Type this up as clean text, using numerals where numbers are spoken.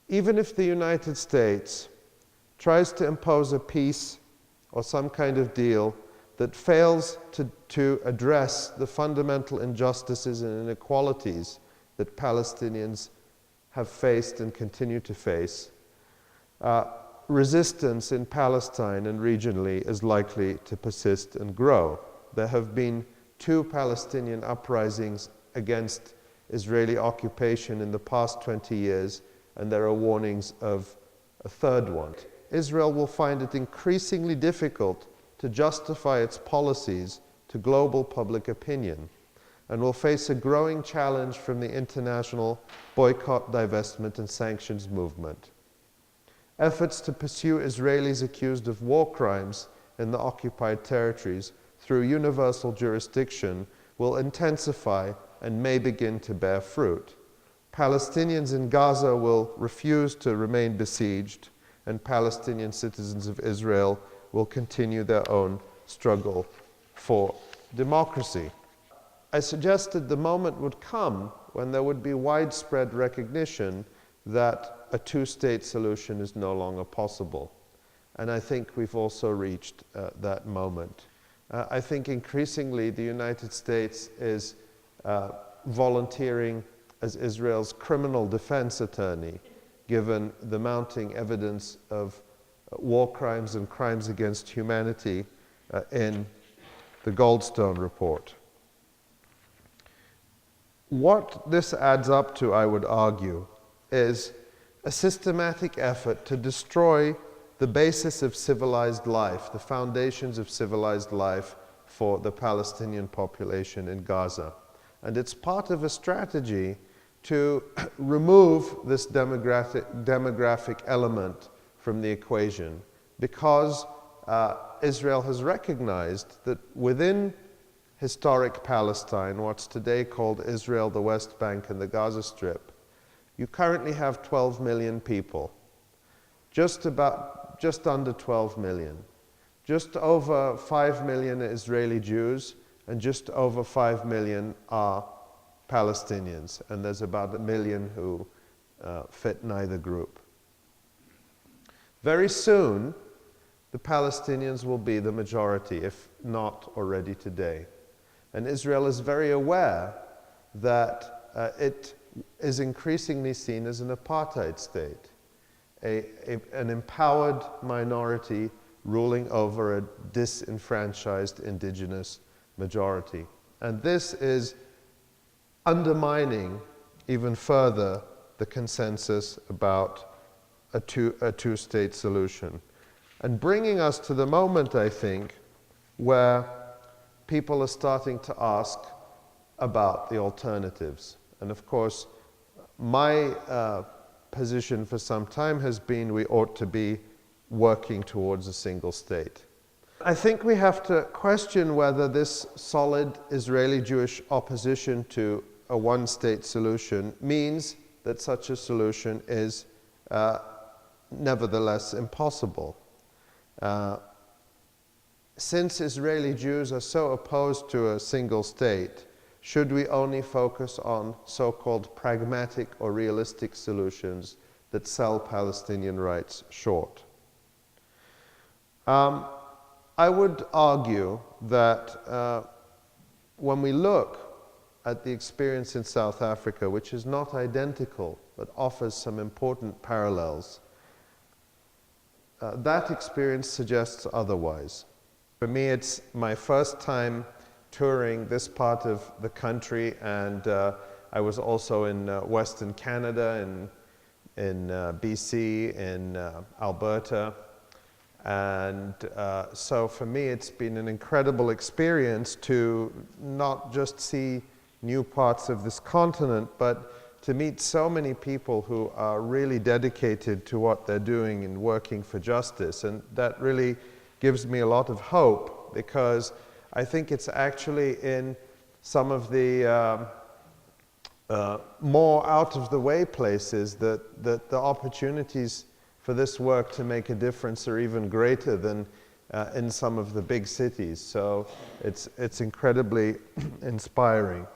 even if the United States tries to impose a peace or some kind of deal that fails to address the fundamental injustices and inequalities that Palestinians have faced and continue to face, resistance in Palestine and regionally is likely to persist and grow. There have been 2 Palestinian uprisings against Israeli occupation in the past 20 years, and there are warnings of a 3rd one. Israel will find it increasingly difficult to justify its policies to global public opinion, and will face a growing challenge from the international boycott, divestment, and sanctions movement. Efforts to pursue Israelis accused of war crimes in the occupied territories through universal jurisdiction will intensify and may begin to bear fruit. Palestinians in Gaza will refuse to remain besieged, and Palestinian citizens of Israel will continue their own struggle for democracy. I suggested the moment would come when there would be widespread recognition that a 2-state solution is no longer possible. And I think we've also reached that moment. I think increasingly the United States is volunteering as Israel's criminal defense attorney, given the mounting evidence of war crimes and crimes against humanity in the Goldstone report. What this adds up to, I would argue, is a systematic effort to destroy the basis of civilized life, the foundations of civilized life for the Palestinian population in Gaza. And it's part of a strategy to remove this demographic element from the equation, because Israel has recognized that within historic Palestine, what's today called Israel, the West Bank, and the Gaza Strip, you currently have 12 million people, just under 12 million. Just over 5 million are Israeli Jews, and just over 5 million are Palestinians, and there's about 1 million who fit neither group. Very soon, the Palestinians will be the majority, if not already today. And Israel is very aware that it is increasingly seen as an apartheid state, an empowered minority ruling over a disenfranchised indigenous majority. And this is undermining even further the consensus about a two-state solution, and bringing us to the moment, I think, where people are starting to ask about the alternatives. And of course, my position for some time has been we ought to be working towards a single state. I think we have to question whether this solid Israeli-Jewish opposition to a one-state solution means that such a solution is nevertheless impossible. Since Israeli Jews are so opposed to a single state, should we only focus on so-called pragmatic or realistic solutions that sell Palestinian rights short? I would argue that when we look at the experience in South Africa, which is not identical but offers some important parallels, that experience suggests otherwise. For me, it's my first time touring this part of the country, and I was also in Western Canada, in BC, in Alberta. And so for me, it's been an incredible experience to not just see new parts of this continent, but to meet so many people who are really dedicated to what they're doing and working for justice. And that really gives me a lot of hope, because I think it's actually in some of the more out-of-the-way places that the opportunities for this work to make a difference are even greater than in some of the big cities. So it's incredibly inspiring.